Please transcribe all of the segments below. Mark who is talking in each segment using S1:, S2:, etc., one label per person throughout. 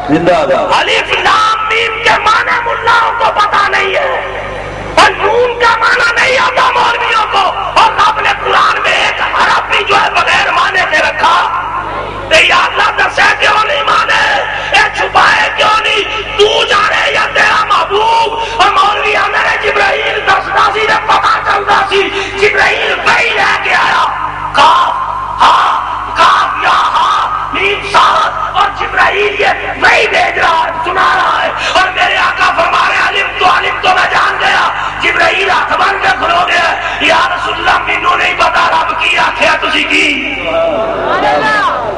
S1: الف لام میم کے معنی ملاؤں کو پتا نہیں ہے، اور نون کا معنی نہیں آتا مولویوں کو، اور رب نے قرآن میں ایک حرف بھی جو ہے بغیر معنی کے رکھا. یا اللہ دسے کیوں نہیں مانے، اے چھپائے کیوں نہیں، تو جانے یا تیرا محبوب. اور مولوی میرے جبرائیل دستا سی نے پتا چلتا سی، جبرائیل وہی لے کے آیا، کاف ہاں کاف یا ہاں میم صاد، اور جبرائیل یہ وہی بھیج رہا ہے، سنا رہا ہے. اور میرے آقا فرما رہے علم تو میں جان گیا. جبرائیل ہاتھ بن کے کھلو گیا، یا رسول اللہ مینو نہیں پتا رب کی آخیا تسی کی.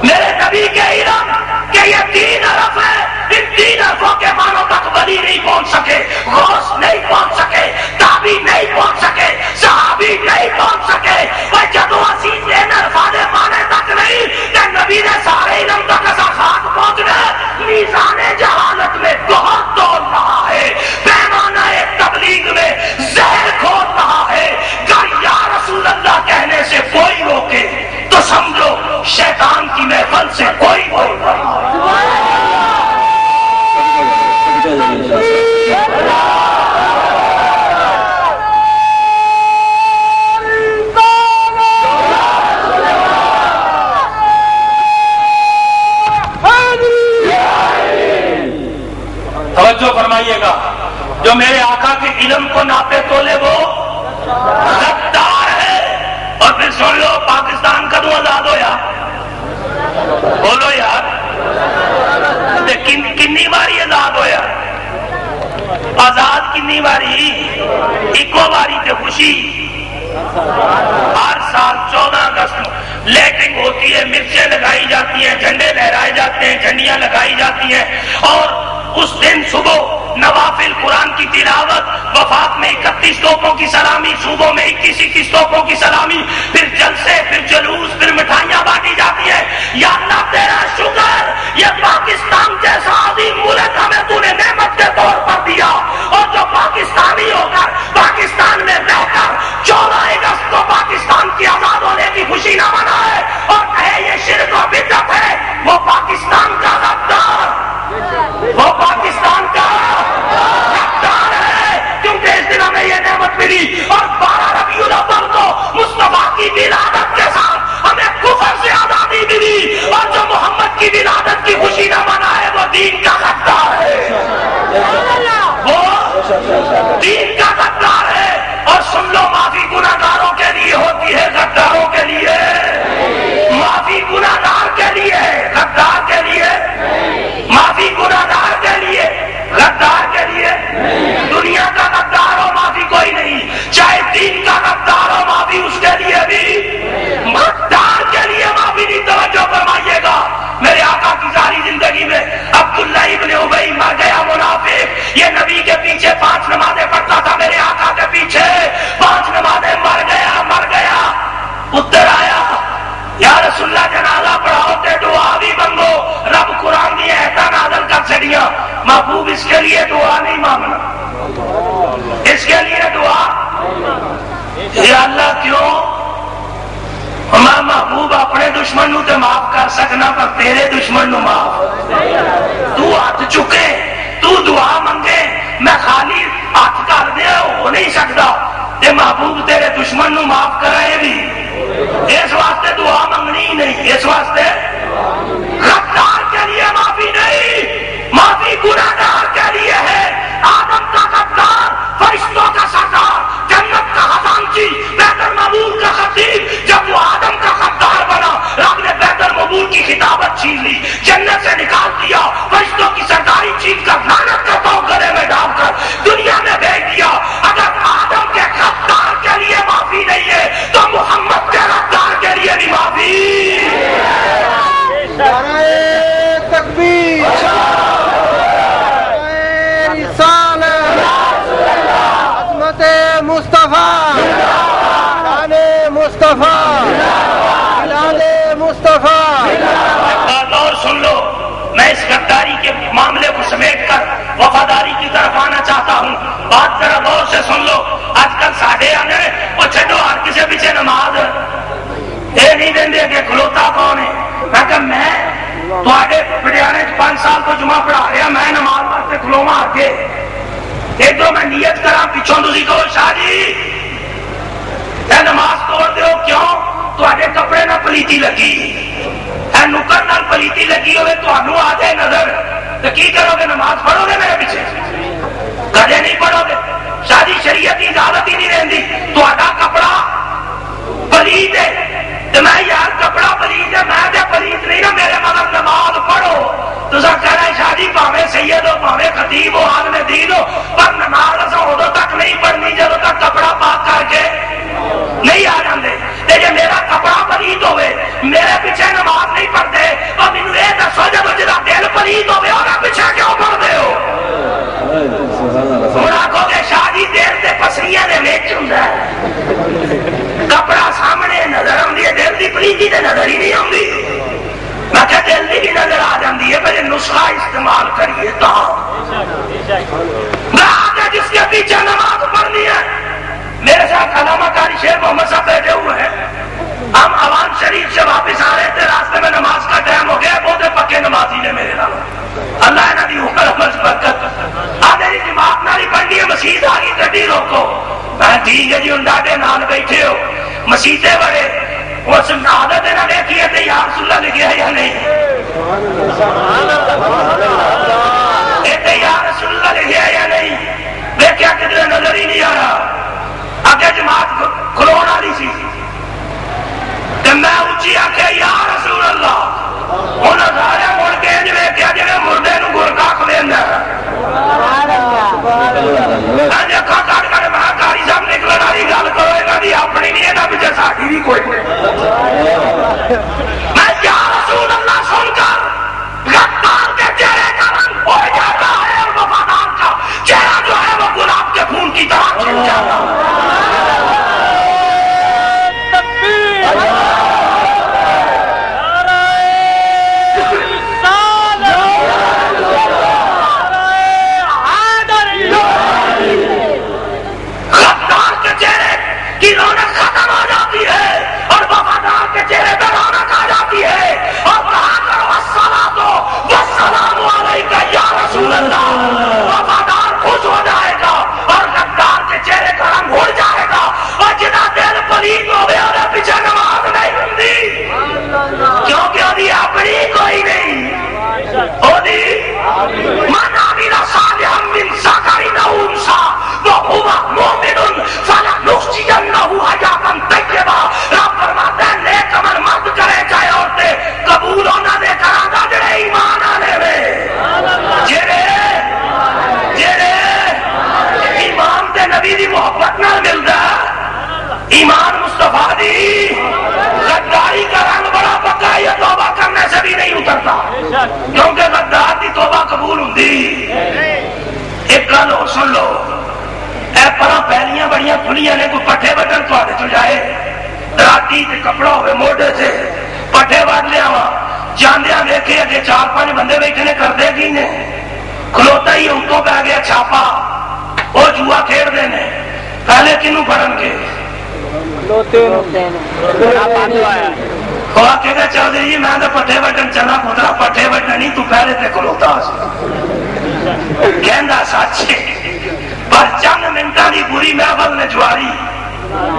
S1: میرے نبی کے علم کہ یہ 3 حرف ہے، ان 3 حرفوں کے معنوں تک ولی نہیں پہنچ سکے، غوث نہیں پہنچ سکے، تابعی نہیں پہنچ سکے، صحابی نہیں پہنچ سکے. وہ جدو اسی 3 حرفاں دے معنی تک نہیں کہ نبی نے سارے علم تک ایسا خاک پہنچ گئے. میزان جہالت میں بہت توڑ رہا ہے، پیمانہ تبلیغ میں زہر کھول رہا ہے. گر یا رسول اللہ کہنے سے کوئی روکے تو سمجھو شیطان کی محفل سے کوئی روکے. توجہ فرمائیے گا، جو میرے آقا کے علم کو ناپے تولے وہ غدار ہے. اور پھر سن لو پاکستان کدوں آزاد ہویا، بولو یار کنی باری آزاد ہویا، آزاد کنی باری، ایکو باری تے خوشی. ہر سال 14 اگست لیٹنگ ہوتی ہے، مرچیں لگائی جاتی ہیں، جھنڈے لہرائے جاتے ہیں، جھنڈیاں لگائی جاتی ہیں. اور اس دن صبح نوافل قرآن کی تلاوت، وفات میں 31 توپوں کی سلامی، صوبوں میں 21 توپوں کی سلامی، پھر جلسے، پھر جلوس، پھر مٹھائیاں بانٹی جاتی ہیں. یا اللہ تیرا شکر، یہ پاکستان جیسا عظیم ملک ہمیں تو نے نعمت کے طور پر دیا. اور جو پاکستانی ہو کر پاکستان میں رہ کر 14 اگست کو پاکستان کی آزاد ہونے کی خوشی نہ منائے اور کہے یہ شرک و بدعت ہے، وہ پاکستان کا غدار، وہ پاکستان کا غدار ہے. کیونکہ اس دن ہمیں یہ نعمت ملی. اور 12 ربیع الاول کو مصطفیٰ کی ولادت کے ساتھ ہمیں کفر سے آزادی ملی. اور جو محمد کی ولادت کی خوشی نہ منائے وہ دین کا غدار ہے، وہ دین کا غدار ہے. اور سن لو معافی گناہگاروں کے لیے ہوتی ہے، غداروں کے لیے معافی گناہگار کے لیے، غدار کے لیے معافی، گناہگار کے لیے غدار کے لیے. دنیا کا غدار ہو معافی کوئی نہیں، چاہے دین کا غدار ہو معافی اس کے لیے بھی، غدار کے لیے معافی نہیں. توجہ فرمائیے گا، میرے آقا کی ساری زندگی میں عبداللہ ابن ابی مر گیا منافق. یہ نبی کے پیچھے 5 نمازیں پڑھتا تھا، میرے آقا کے پیچھے 5 نمازیں، مر گیا. اتر آیا، یا رسول اللہ جنازہ پڑھاؤ تے دعا بھی منگو، رب قرآن دی ایتاں نازل کر چڑیا. محبوب اس کے لیے دعا نہیں مانگنا، اس کے لیے دعا. یا اللہ کیوں؟ میں محبوب اپنے دشمن نو تے معاف کر سکنا پر تیرے دشمن نو معاف. تو ہاتھ چکے، تو دعا منگے، میں خالی ہاتھ کر دیا ہو نہیں سکتا. تے محبوب تیرے دشمن نو معاف کرائے بھی، اس واسطے دعا منگنی ہی نہیں. اس واسطے غدار کے لیے معافی نہیں، معافی گناہگار کے لیے ہے. آدم کا غدار، فرشتوں کا سردار، جنت کا خزانچی، بیت المعمور کا خطیب. جب وہ آدم کا غدار بنا، رب نے بیت المعمور کی خطابت چھین لی، جنت سے نکال دیا، فرشتوں کی سرداری چھین کر لعنت کا پاؤں گلے میں ڈال کر دنیا میں بھیج دیا. اگر آدم کے غدار کے لیے معافی نہیں ہے تو محمد کے غدار کے لیے بھی معافی.
S2: تکبیر، عظمت مصطفیٰ، مصطفیٰ، مصطفیٰ.
S1: بات اور سن لو، میں اس غداری کے معاملے کو سمیٹ کر وفاداری کی طرف آنا چاہتا ہوں. بات ذرا غور سے سن لو. آج کل ساڈے آنے وہ چھڈو ہر کسی پیچھے نماز، یہ نہیں دیں کہ کھلوتا کون ہے. میں کہ پٹیانے 5 سال تو جمعہ پڑھا رہا میں نماز واسطے کھلوا اگے ادھر میں نیت کرا پچھوں تھی کہو شاہ جی اے نماز توڑ دیو کیوں تے کپڑے نہ پلیتی لگی اے نکر نال پلیتی لگی ہوئے تمہوں آ جائے نظر تو کی کرو گے نماز پڑھو گے میرے پیچھے کدے نہیں پڑھو گے شاہ جی شریعت کی اجازت ہی نہیں رہتی تا کپڑا پلیت ہے تو میں یار کپڑا پلیت ہے میں تے پلیت نہیں نا میرے مگر نماز پڑھو تو کہنا شاہ جی پاوے سید ہو پاوے خطیب ہو عالم دین ہو پر نماز اصل ادو تک نہیں پڑھنی جب تک کپڑا پاک کر کے نہیں آ جاندے جی میرا کپڑا پلیت ہوئے میرے پیچھے نماز نہیں پڑھتے اور مینوں یہ دسو جب جا دل پلیت ہوئے اور پیچھے کیوں پڑھتے ہو ہوں آخو گے شاہ جی دل کے پسلیاں دے وچ ہوندا ہے کپڑا سامنے نظر آتی ہے دل کی پلیتی تو نظر ہی نہیں آتی میں کہ دل کی بھی نظر آ جاتی ہے پہلے نسخہ استعمال کریے تو میں آگے جس کے پیچھے نماز پڑھنی ہے میرے ساتھ علامہ قاری شیخ محمد صاحب بیٹھے ہوئے ہیں ہم عوام شریف سے واپس آ رہے تھے راستے میں نماز کا ٹائم ہو گیا بہت پکے نمازی نے میرے نام اللہ انہوں کی عمر برکت میری جماعت نہ نہیں پڑھنی ہے مسیح آ گئی گڈی روکو میں ٹھیک ہے جی ہوں ڈاڈے نال بیٹھے ہو مسیطے بڑے اس عادت نہ دیکھی ہے یا رسول اللہ لکھا ہے یا نہیں یا رسول اللہ لکھا ہے یا نہیں دیکھا کدھر نظر ہی نہیں آ رہا اگے جماعت کھلونا والی سی میں اچھی آخیا یا رسول اللہ ہوں سارے مڑ کے ویکیا جی مردے نو گرکا کھلینا کاری صاحب نکلنے والی گل کرو یہ اپنی نہیں ہے پیچھے ساری بھی کوئی میں یا رسول اللہ سن کر غدار کے چہرے کا رنگ ہو جاتا ہے اور وفادار کا چہرہ جو ہے وہ گلاب کے پھول کی طرح کھل جاتا ہے وفادار خوش ہو جائے گا اور غدار کے چہرے کا رنگ اڑ جائے گا اور جنا دل پلیت ہو گیا اور پیچھے نماز نہیں ہوتی کیونکہ ابھی اپنی کوئی نہیں ہوتی من عمل صالحا من ذکر او انثى وهو مؤمن فلنحيينه حياة طیبہ رب فرماتا ہے نیک عمل مرد کرے چاہے عورتیں قبول ہونا دے کرانا جڑے ایمان آنے میں ایمان تے نبی دی محبت نہ ملتا ایمان مصطفیٰ دی غداری کا رنگ بڑا پکا یہ توبہ کرنے سے بھی نہیں اترتا کیونکہ غدار دی توبہ قبول ہوندی ایک گل اور سن لو اے پرا پہلیاں بڑیاں کھلیاں نے کوئی پٹھے بٹن تھوڑے تو جائے راتی تے کپڑا ہوئے موڈے سے پٹھے وڈ لیا وا جاندیاں دیکھے اگے 4-5 بندے بیٹھے نے کر دے گی نے کھلوتا ہی اتوں پہ گیا چھاپا وہ جوا کھیڑ دے نے پہلے کنوں پڑھن کے چودھری جی میں تو پٹھے بٹن چلا پترا پٹھے بٹن نہیں تو پہلے تے کھلوتا کہندا سچ پر چند منٹاں دی بری محفل نے جواری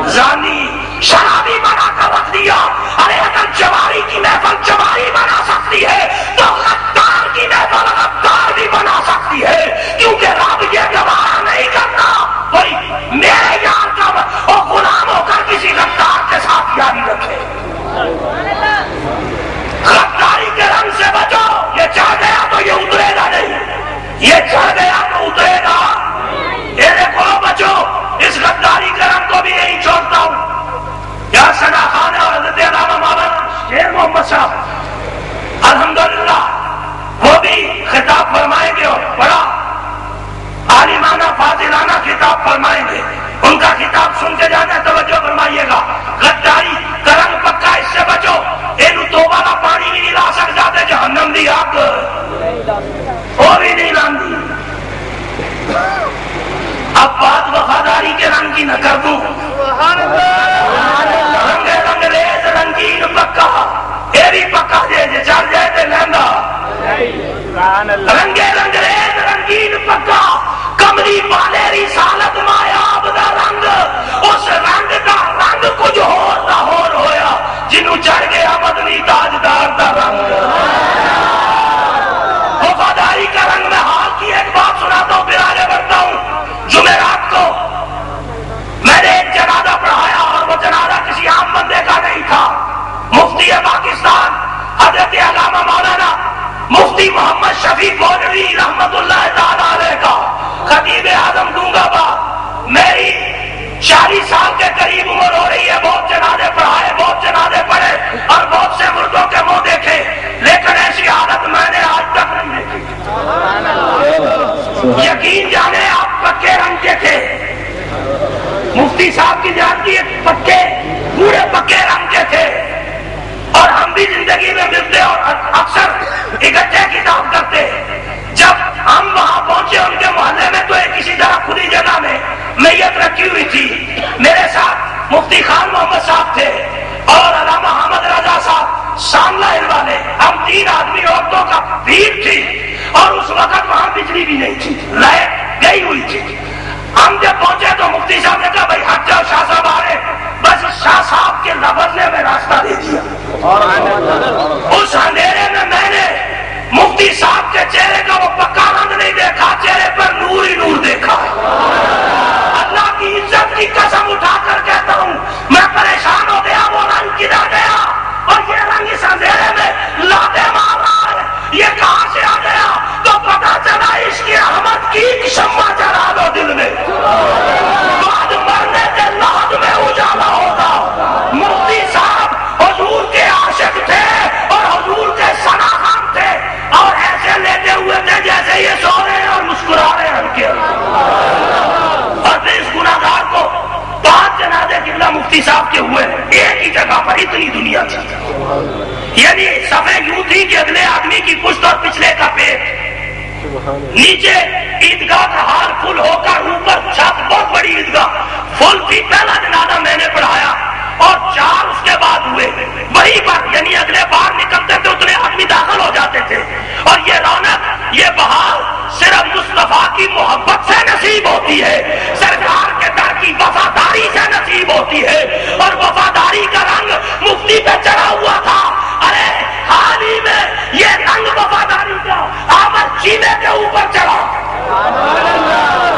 S1: زانی شرابی بنا کا وقت دیا ارے اگر جواری کی محفل جواری بنا سکتی ہے تو غدار کی محفل غدار بھی بنا سکتی ہے کیونکہ رب یہ گوارا نہیں کرتا کوئی میرے یار کا اور غلام ہو کر کسی غدار کے ساتھ یاری رکھے غداری کے رنگ سے بچو یہ چڑھ گیا تو یہ اترے گا نہیں یہ چڑھ گیا تو اترے گا یہ دیکھو بچو اس غداری کے رنگ کو بھی نہیں چھوڑتا ہوں یا سنا خان اور حضرت علامہ مولانا شیر محمد صاحب الحمدللہ وہ بھی خطاب فرمائیں گے اور بڑا عالمانہ فاضلانہ خطاب فرمائیں گے ان کا خطاب سن کے جانا توجہ فرمائیے گا غداری کا رنگ پکا اس سے بچو اینو توبہ کا پانی بھی نہیں لا سکتا جہنم دی آگ وہ بھی نہیں لاندی 40 سال کے قریب عمر ہو رہی ہے، بہت جنازے پڑھائے، بہت جنازے پڑھے اور بہت سے مردوں کے منہ دیکھے، لیکن ایسی حالت میں نے آج تک نہیں دیکھی۔ یقین جانے آپ پکے رنگ کے تھے، مفتی صاحب کی جان کی پکے، پورے پکے رنگ کے تھے، اور ہم بھی زندگی میں ملتے اور اکثر اکٹھے کتاب کرتے۔ جب ہم وہاں پہنچے ان کے محلے میں تو ایک کسی طرح کھلی جگہ میں میت رکھی ہوئی تھی، میرے ساتھ مفتی خان محمد صاحب تھے اور علامہ حامد رضا صاحب ساملہ والے، ہم 3 آدمی، عورتوں کا بھیڑ تھی، اور اس وقت وہاں بجلی بھی نہیں تھی، لائٹ گئی ہوئی تھی۔ ہم جب پہنچے تو مفتی صاحب نے کہا بھائی ہٹ جاؤ، شاہ صاحب آ رہے، بس شاہ صاحب کے لفظ نے میں راستہ دے دیا۔ اس اندھیرے میں میں نے مفتی صاحب کے چہرے کا وہ پکا رنگ نہیں دیکھا، چہرے پر نور ہی نور دیکھا۔ اللہ کی عزت کی قسم اٹھا کر کہتا ہوں میں پریشان ہو گیا، وہ رنگ کدھر گیا؟ اور یہ رنگ اس اندھیرے میں لاتے مار رہا ہے، یہ کہاں سے آ گیا؟ تو پتا چلا اس کی احمد کی ایک شمع جلا دو دل میں، بعد مرنے کے بعد میں اجالا ہوگا۔ مفتی صاحب حضور کے عاشق تھے اور حضور کے ثناخوان تھے، اور ایسے لیتے ہوئے تھے جیسے یہ سو رہے ہیں اور مسکرا رہے ہیں ہلکے ہلکے۔ اور پھر اس گناہگار کو 5 جنازے قبلہ مفتی صاحب کے ہوئے ایک ہی جگہ پر، اتنی دنیا تھی، یعنی صفحے یوں تھی کہ اگلے آدمی کی پشت اور پچھلے کا پیٹ، نیچے عیدگاہ کا حال فل ہو کر اوپر چھت، بہت بڑی عیدگاہ فل تھی۔ پہلا جنازہ میں نے پڑھایا اور 4 اس کے بعد ہوئے، وہیں پر یعنی اگلے بار نکلتے تھے اتنے آدمی داخل ہو جاتے تھے، اور یہ رونق، یہ بہار صرف مصطفیٰ کی محبت سے نصیب ہوتی ہے، سرکار کے در کی وفاداری سے نصیب ہوتی ہے، اور وفاداری کا رنگ مفتی پہ چڑھا ہوا تھا۔ ارے حال ہی میں یہ رنگ وفاداری کا احمد چیمے کے اوپر چڑھا،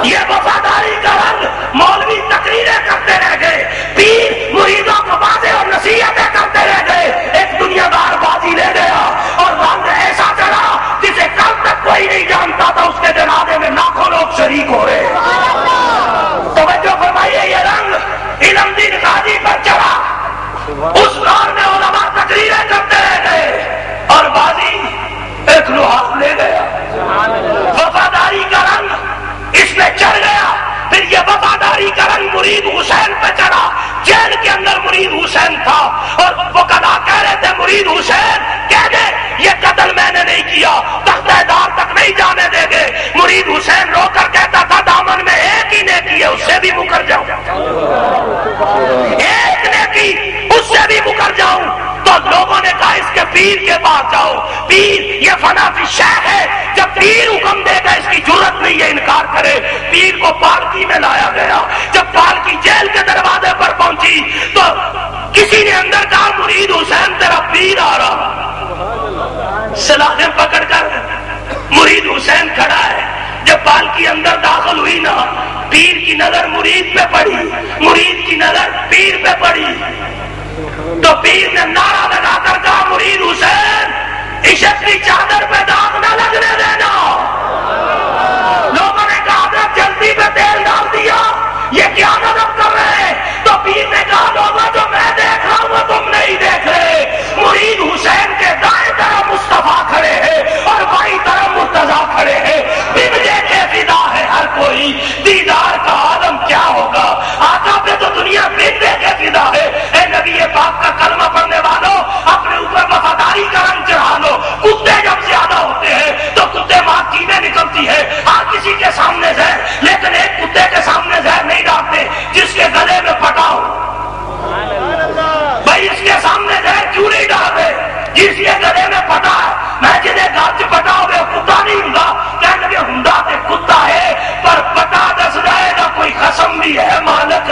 S1: یہ وفاداری کا رنگ مولوی تقریریں کرتے رہ گئے، پیر مریدوں کو باتیں اور نصیحتیں کرتے رہ گئے، ایک دنیا دار بازی لے گیا اور رنگ ایسا چڑھا جسے کل تک کوئی نہیں جانتا تھا، اس کے جنازے میں لاکھوں لوگ شریک ہو رہے۔ توجہ فرمائیے، یہ رنگ علم دین غازی پر چڑھا، اس دور میں علماء تقریریں کرتے رہ گئے اور بازی ایک لوہا لے گیا۔ وفاداری کا رنگ اس میں چڑھ گیا، پھر یہ وفاداری کا رنگ مرید حسین پہ چڑھا، جیل کے اندر مرید حسین تھا، اور وہ قضا کہہ رہے تھے مرید حسین کہہ دے یہ قتل میں نے نہیں کیا، تختہ دار تک نہیں جانے دے گے۔ مرید حسین رو کر کہتا تھا دامن میں ایک ہی نیکی ہے، اس سے بھی مکر جاؤں، ایک نیکی اس سے بھی مکر جاؤں۔ تو لوگوں نے کہا اس کے پیر کے پاس جاؤ، پیر یہ فنا فی شیخ ہے، جب پیر حکم دے گا اس کی جرت نہیں ہے انکار کرے۔ پیر کو پالکی میں لایا گیا، جب پالکی جیل کے دروازے پر پہنچی تو کسی نے اندر کہا مرید حسین تیرا پیر آ رہا، سلاخیں پکڑ کر مرید حسین کھڑا ہے۔ جب پالکی اندر داخل ہوئی نا، پیر کی نظر مرید پہ پڑی، مرید کی نظر پیر پہ پڑی، تو پیر نے نعرہ لگا کر کہا مرید حسین عشق کی چادر پہ داغ نہ لگنے دینا۔ لوگوں نے کہا حضرت جلدی پہ تیل ڈال دیا، یہ کیا نظر کر رہے ہیں؟ تو پیر نے کہا لوگوں جو میں دیکھ رہا ہوں وہ تم نہیں دیکھ رہے، مرید حسین کے دائیں طرف مصطفیٰ کھڑے ہیں اور بائیں طرف مرتضیٰ کھڑے ہیں، بن دیکھے فدا ہے ہر کوئی، دیدار کا عالم کیا ہوگا، آقا پہ تو دنیا بن دیکھے فدا ہے۔ اے نبی پاک کا کلمہ پڑھنے والوں، اپنے اوپر وفاداری کا رنگ چڑھا لو۔ کتے جب زیادہ ہوتے ہیں تو کتے ماں کینے نکلتی ہے، ہر کسی کے سامنے زہر، لیکن ایک کتے کے سامنے زہر نہیں ڈالتے جس کے گلے میں پٹا ہو۔ بھائی اس کے سامنے زہر کیوں نہیں ڈالتے جس کے گلے میں پٹا ہے؟ میں جنہیں گال چ پٹا ہو گیا کتا نہیں ہوں گا، کہنے لگے ہوندا تے کتا ہے پر پٹا دس جائے گا کوئی قسم بھی ہے مالک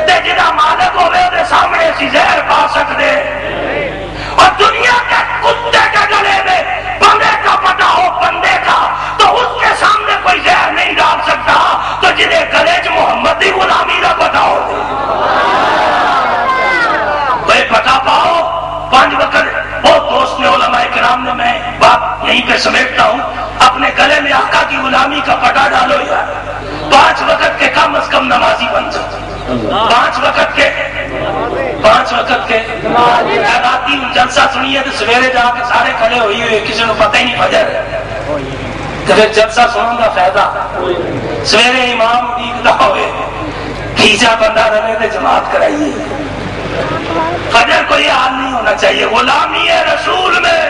S1: تے جدا مالک ہوئے دے سامنے سی زہر پا سکتے، اور دنیا کے کتے کے گلے میں بندے کا پٹا ہو، بندے کا، تو اس کے سامنے کوئی زہر نہیں ڈال سکتا، تو جنہیں گلے چ محمد دی غلامی کا پٹا ہو بھائی پٹا پاؤ 5 وقت وہ وقت کے 5 وقت کے رات جلسہ سنیے تو سویرے جا کے سارے کھڑے ہوئے کسی کو پتہ ہی نہیں فجر تو پھر جلسہ سننے کا فائدہ سویرے امام دیکھتا ہوئے کھینچا بندہ رہے تو جماعت کرائیے فجر کو یہ حال نہیں ہونا چاہیے غلامی رسول میں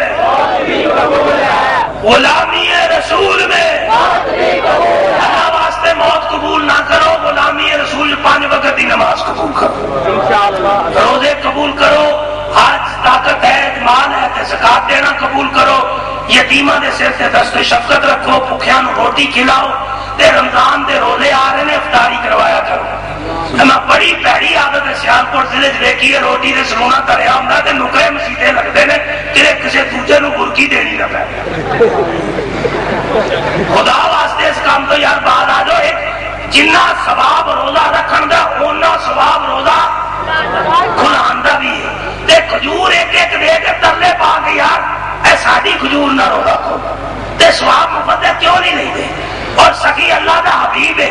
S1: غلامی رسول میں اللہ واسطے موت قبول نہ کرو غلامی رسول 5 وقت کی نماز قبول کرو روزے قبول کرو حج طاقت ہے مال ہے تے زکات دینا قبول کرو یتیماں دے سر تے دست شفقت رکھو بھوکیاں نو روٹی کھلاؤ تے رمضان دے روزے آ رہے نے افطاری کروایا کرو میں بڑی پیڑی عادت ہے سیالکوٹ ضلع دیکھیے روٹی دے سلونا تریا ہوں تے نکرے مسیطے لگتے ہیں کہ کسی دوجے نو برکی دینی نہ پے خدا واسطے اس کام تو یار بعد آ جاؤ جنہ ثواب روزہ رکھن دا اونا ثواب روزہ کھلان دا بھی ہے تے کھجور ایک ایک دے کے ترلے پا کے یار اے ساڈی کھجور نہ روزہ کھو تے ثواب مفتے کیوں نہیں دے اور سکی اللہ دا حبیب ہے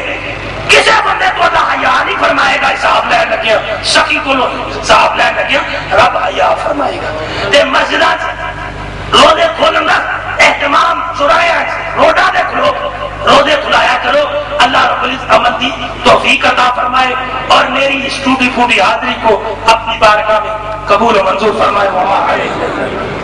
S1: کسی بندے تو اللہ حیا نہیں فرمائے گا حساب لین لگیا سکی کو حساب لین لگیا رب حیا فرمائے گا تے مسجداں روزے کھولن دا اہتمام چرایا روڈا دے کھلو روزے کھلایا کرو اللہ رب العزت عمل دی توفیق عطا فرمائے اور میری اس ٹوٹی پھوٹی حاضری کو اپنی بارگاہ میں قبول و منظور فرمائے